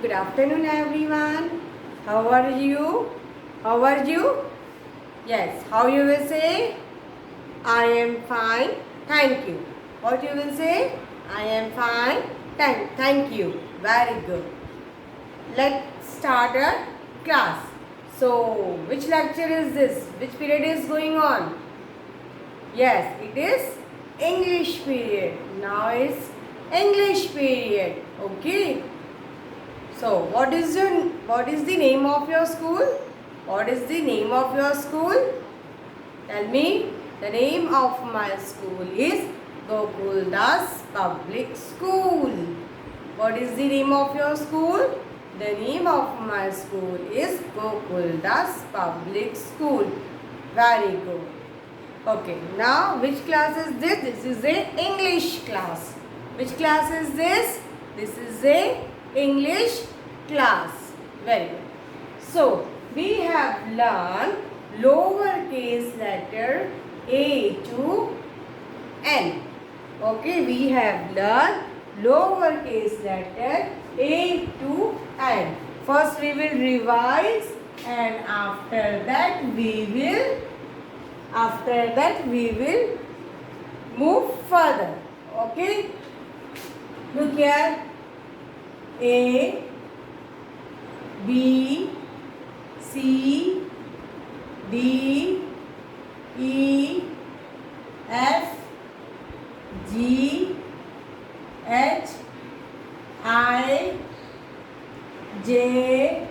Good afternoon, everyone. How are you? How are you? Yes. How you will say? I am fine. Thank you. What you will say? I am fine. Thank you. Very good. Let's start a class. So, which lecture is this? Which period is going on? Yes, it is English period. Now is English period. Okay. So, what is the name of your school? What is the name of your school? Tell me. The name of my school is Gokuldas Public School. What is the name of your school? The name of my school is Gokuldas Public School. Very good. Okay, now which class is this? This is a English class. Which class is this? This is a English class. Very good. So, we have learned lowercase letter A to N. Okay, we have learned lowercase letter A to N. First we will revise and after that we will move further. Okay, look here. A, B, C, D, E, F, G, H, I, J,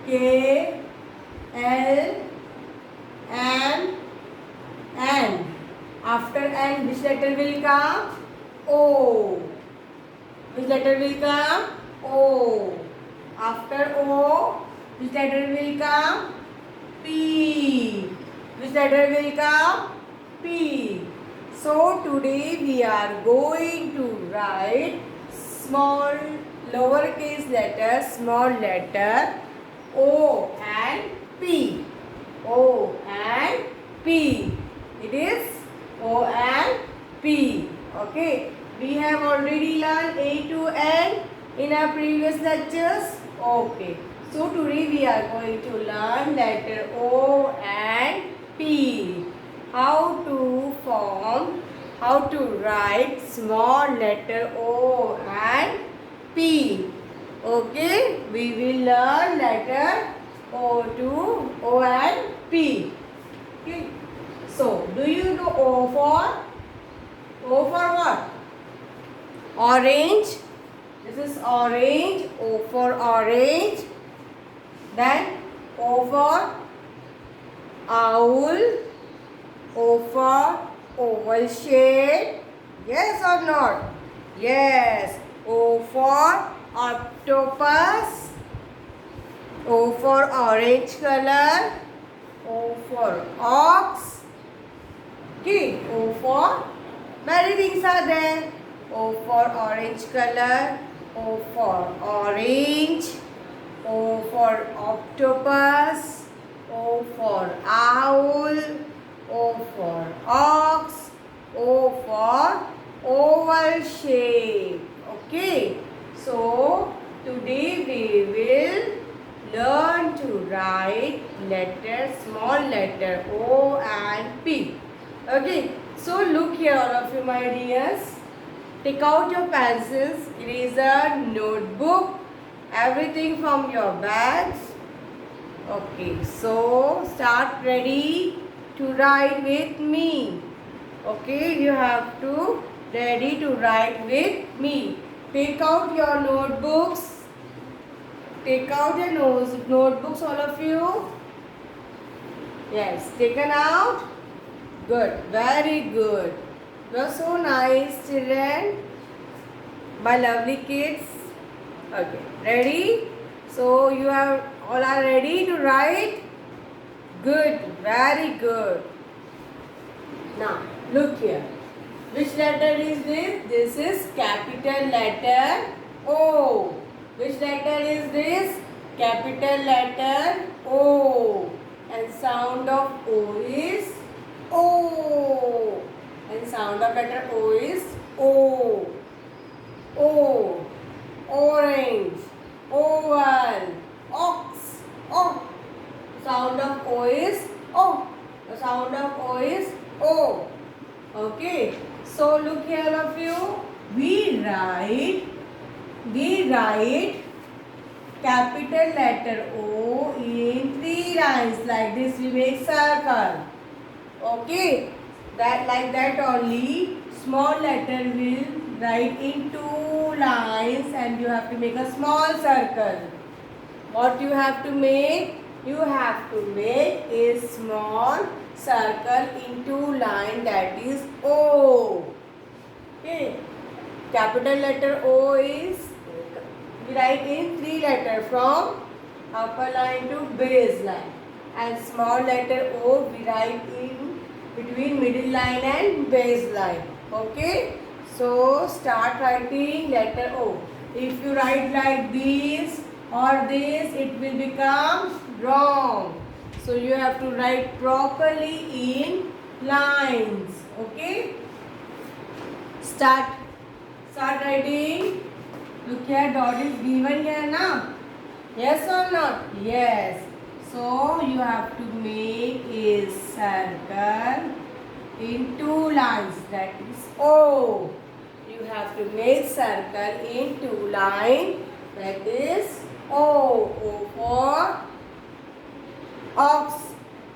K, L, M, N. After N, which letter will come? O. Which letter will come? O. After O, which letter will come? P. Which letter will come? P. So today we are going to write small lowercase letter, small letter O and P. O and P. It is O and P. Okay. We have already learned A to N in our previous lectures. Okay. So today we are going to learn letter O and P. How to write small letter O and P. Okay. We will learn letter O and P. Okay. So, do you know O for what? Orange. This is orange. O for orange. Then O for owl. O for oval shape. Yes or not? Yes. O for octopus. O for orange color. O for ox. Okay. O for many things are there. O for orange color. O for orange. O for octopus. O for owl. O for ox. O for oval shape. Okay. So today we will learn to write small letter O and P. Okay. So look here, all of you, my dears. Take out your pencils, eraser, notebook, everything from your bags. Okay, so start ready to write with me. Okay, you have to ready to write with me. Take out your notebooks. Take out your notebooks, all of you. Yes, taken out. Good, very good. You are so nice, children. My lovely kids. Okay, ready? So you are all are ready to write? Good, very good. Now, look here. Which letter is this? This is capital letter O. Which letter is this? Capital letter O. And sound of O is O. And sound of letter O is O. O. Orange. O O is O. The sound of O is O. Okay. So look here, all of you. We write capital letter O in 3 lines like this. We make circle. Okay. That like that only. Small letter will write in 2 lines and you have to make a small circle. What you have to make? You have to make a small circle in 2 lines, that is O. Okay. Capital letter O is we write in 3 letters from upper line to base line, and small letter O we write in between middle line and base line. Okay. So start writing letter O. If you write like this or this, it will become wrong. So you have to write properly in lines. Okay. Start writing. Look here, dot is given here now. Yes or not? Yes. So you have to make a circle in 2 lines, that is O. You have to make circle in 2 lines, that is O. O for ox,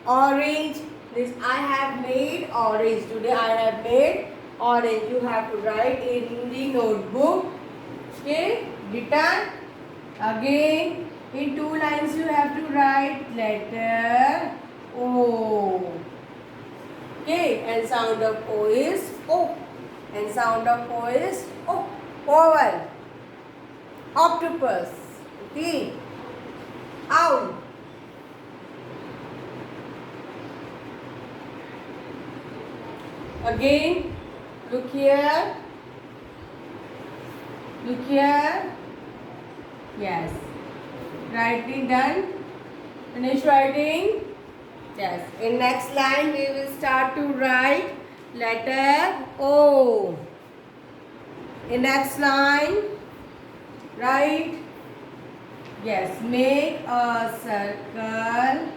orange. This I have made orange. Today I have made orange. You have to write in the notebook. Okay, written. Again, in 2 lines you have to write letter O. Okay, and sound of O is O. And sound of O is O. Oval. Octopus. Okay. Owl. Again, look here. Look here. Yes. Writing done. Finish writing. Yes. In next line, we will start to write letter O. In next line, write. Yes. Make a circle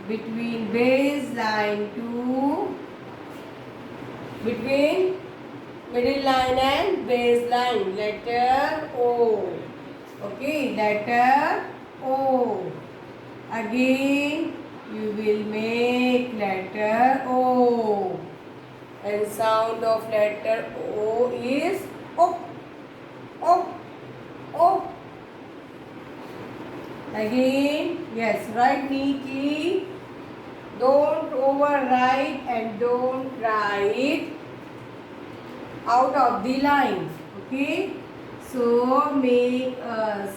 between base line to between middle line and base line. Letter O. Okay, letter O. Again, you will make letter O. And sound of letter O is O. O. O. Again, yes, write neatly. Don't overwrite and don't write out of the line. Okay. So make a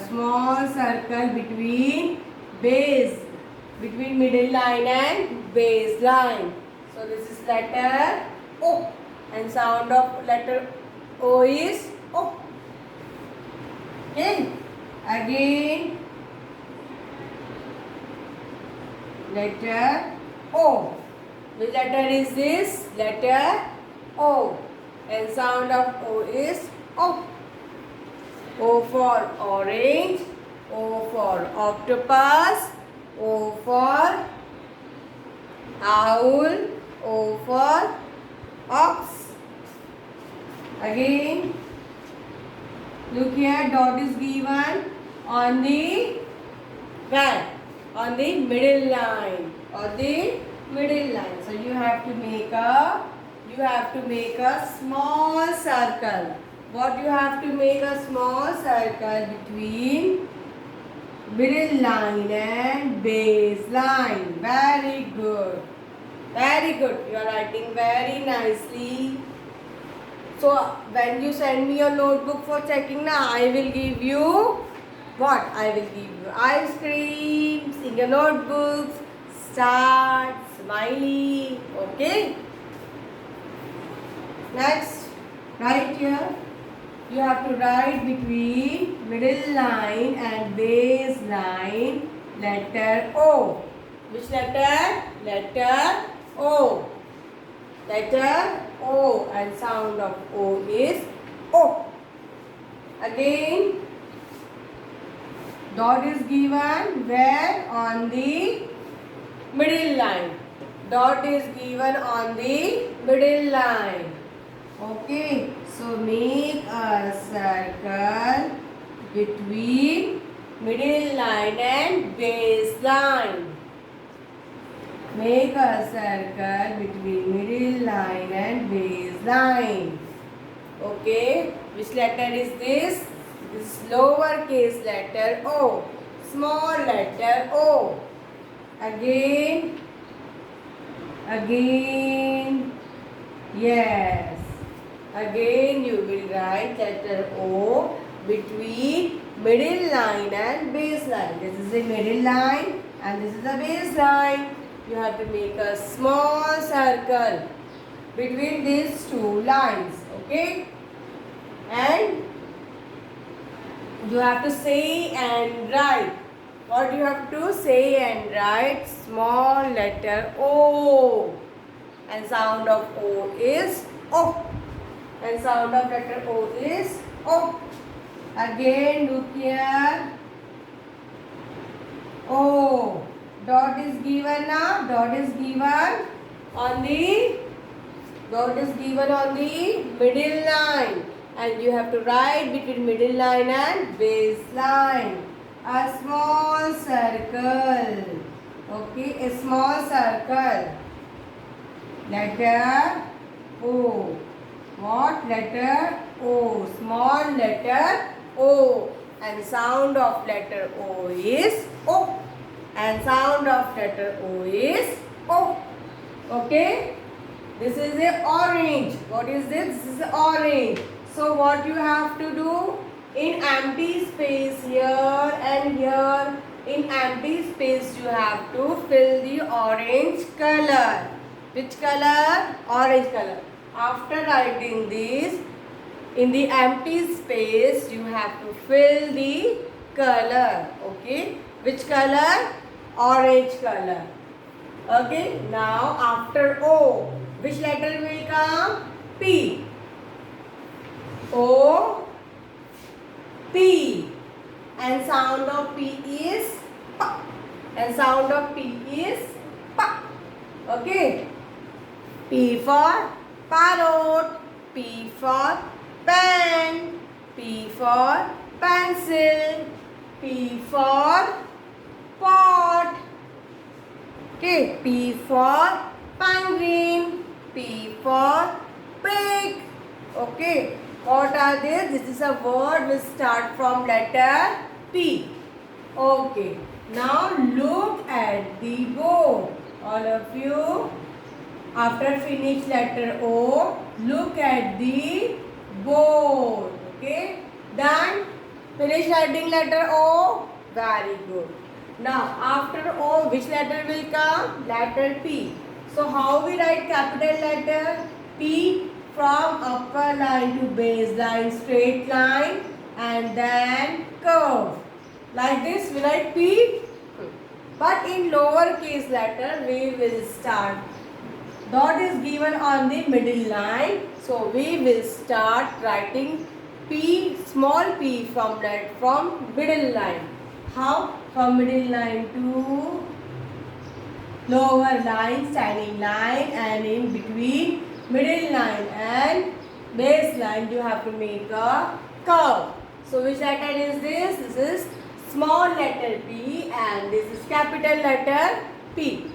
small circle between middle line and base line. So this is letter O, and sound of letter O is O. Okay. Again, letter O. Which letter is this? Letter O. And sound of O is O. O for orange, O for octopus, O for owl, O for ox. Again, look here, dot is given on the where? On the middle line. On the middle line. So you have to make a small circle. What you have to make a small circle between middle line and base line. Very good. Very good. You are writing very nicely. So when you send me your notebook for checking now, I will give you what? I will give you ice creams in your notebooks, stars, smiley. Okay. Next, right here. You have to write between middle line and base line letter O. Which letter? Letter O. Letter O, and sound of O is O. Again, dot is given where? On the middle line. Dot is given on the middle line. Okay, so make a circle between middle line and base line. Make a circle between middle line and base line. Okay, which letter is this? This is lowercase letter O. Small letter O. Again. Yes. Again you will write letter O between middle line and base line. This is the middle line and this is the base line. You have to make a small circle between these two lines. Okay? And you have to say and write. What you have to say and write? Small letter O. And sound of O is O. And sound of letter O is O. Again look here. O. Dot is given now. Dot is given on the middle line. And you have to write between middle line and base line. A small circle. Okay, a small circle. Letter O. What letter? O. Small letter O. And sound of letter O is O. And sound of letter O is O. Okay? This is a orange. What is this? This is orange. So what you have to do? In empty space here and here, in empty space you have to fill the orange color. Which color? Orange color. After writing this, in the empty space you have to fill the color. Okay? Which color? Orange color. Okay? Now after O, which letter will come? P. O. P. And sound of P is P. And sound of P is P. Okay. P for parrot. P for pen. P for pencil. P for pot. Okay. P for penguin. P for pig. Okay. What are these? This is a word which start from letter P. Okay. Now look at the board. All of you, after finish letter O, look at the board. Okay. Done. Finish writing letter O. Very good. Now after O, which letter will come? Letter P. So how we write capital letter P? From upper line to base line, straight line, and then curve. Like this we write P. But in lowercase letter we will start. Dot is given on the middle line. So we will start writing P, small p from middle line. How? From middle line to lower line, standing line, and in between middle line and base line you have to make a curve. So which letter is this? This is small letter P and this is capital letter P.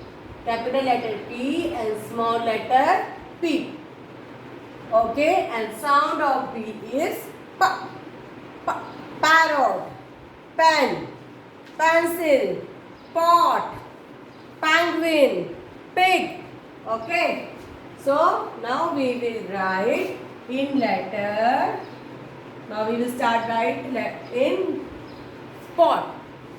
Capital letter P and small letter P. Okay, and sound of P is P. P. Parrot, pen, pencil, pot, penguin, pig. Okay. So now we will write in letter. Now we will start write in pot.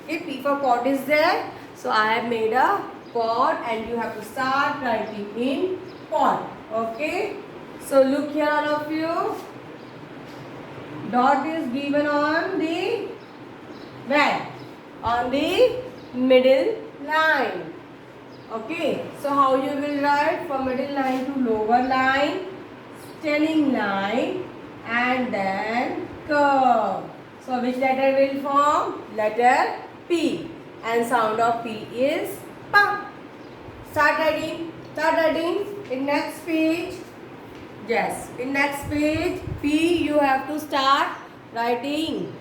Okay, P for pot is there. So I have made a pot and you have to start writing in pot. Okay. So look here all of you. Dot is given on the where? On the middle line. Okay, so how you will write from middle line to lower line, standing line, and then curve. So which letter will form? Letter P. And sound of P is P. Start writing. Start writing. In next page. Yes. In next page, P you have to start writing.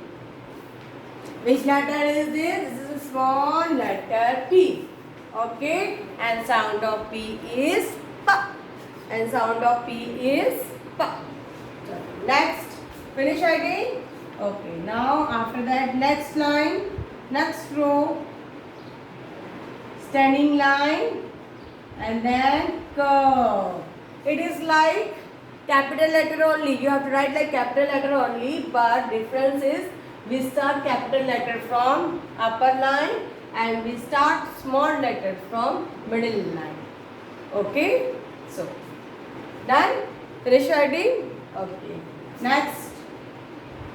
Which letter is this? This is a small letter P. Okay. And sound of P is P. And sound of P is P. Next. Finish writing. Okay. Now after that, next line, next row, standing line, and then curve. It is like capital letter only. You have to write like capital letter only, but difference is we start capital letter from upper line and we start small letter from middle line. Okay? So, done? Finish writing? Okay. Next.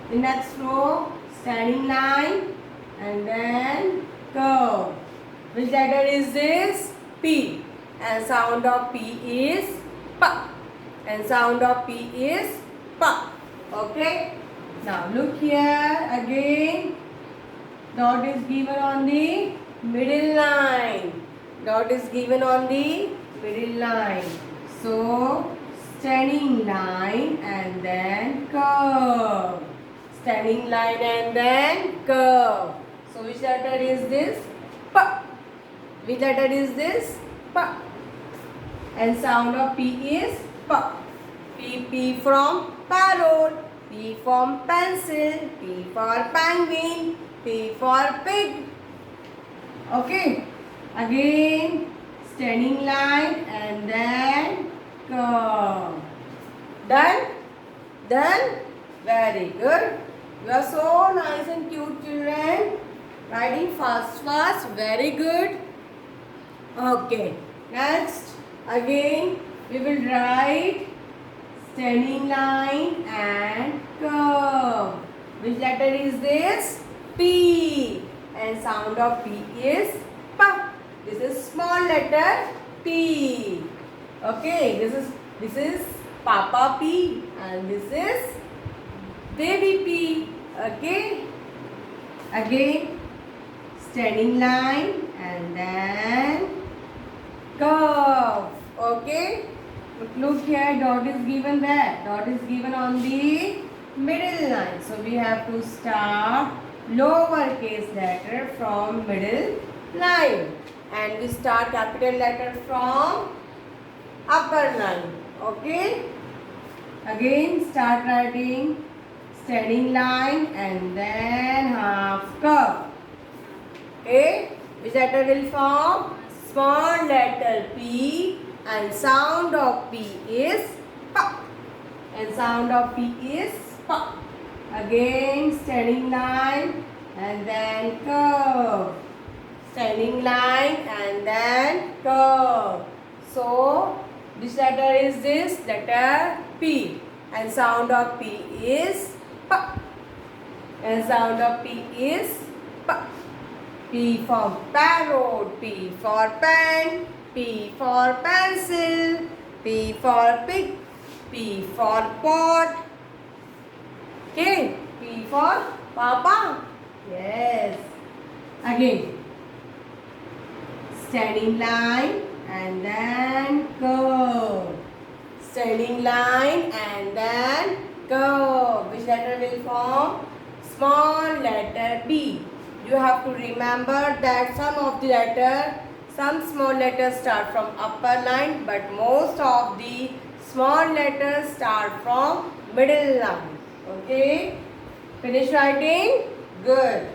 The next row, standing line and then curve. Which letter is this? P. And sound of P is P. And sound of P is P. Okay. Now look here again. Dot is given on the middle line. Dot is given on the middle line. So standing line and then curve. Standing line and then curve. So which letter is this? P. Which letter is this? P. And sound of P is P. P from parrot. P from pencil. P for penguin. P for pig. Okay. Again, standing line and then curve. Done? Done? Very good. You are so nice and cute children. Writing fast. Very good. Okay. Next, again, we will write standing line and curve. Which letter is this? P. And sound of P is P. This is small letter P. Okay. This is Papa P. And this is baby P. Okay. Again, standing line and then curve. Okay. But look here, dot is given there. Dot is given on the middle line. So we have to start lowercase letter from middle line. And we start capital letter from upper line. Okay. Again, start writing standing line and then half curve. Okay. Which letter will form? Small letter P. And sound of P is P. And sound of P is P. Again, standing line and then curve. Standing line and then curve. So, which letter is this? Letter P. And sound of P is P. And sound of P is P. P for parrot. P for pen. P for pencil. P for pig. P for pot. Okay. P for Papa. Yes. Again. Standing line and then curve. Standing line and then curve. Which letter will form? Small letter B. You have to remember that some small letters start from upper line, but most of the small letters start from middle line. Okay. Finish writing? Good.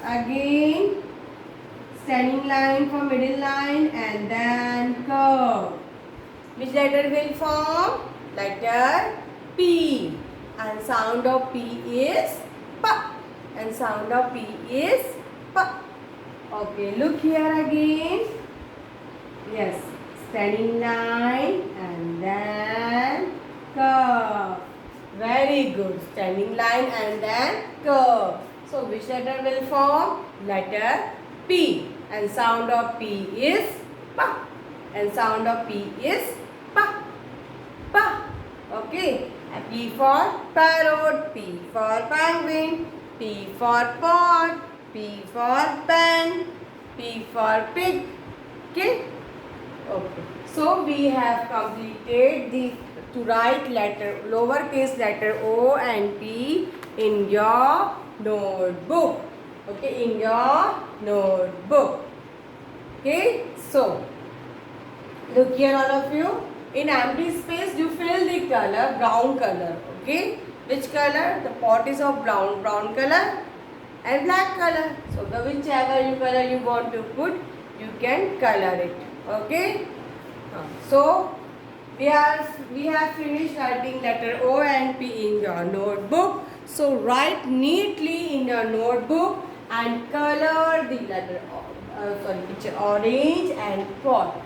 Again, standing line from middle line and then curve. Which letter will form? Letter P. And sound of P is P. And sound of P is P. Okay, look here again. Yes, standing line and then curve. Very good. Standing line and then curve. So, which letter will form? Letter P. And sound of P is P. And sound of P is P. P. Okay. P for parrot. P for penguin. P for pot. P for pen. P for pig. Okay. Okay. So we have completed the to write letter lowercase letter O and P in your notebook. Okay, in your notebook. Okay. So look here, all of you. In empty space, you fill the color brown color. Okay. Which color? The pot is of brown color and black color. So the whichever color you want to put, you can color it. Okay. So we have finished writing letter O and P in your notebook. So write neatly in your notebook and color the letter picture orange and pot.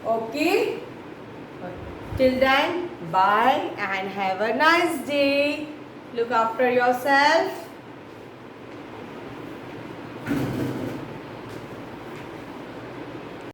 Okay. Till then, bye and have a nice day. Look after yourself.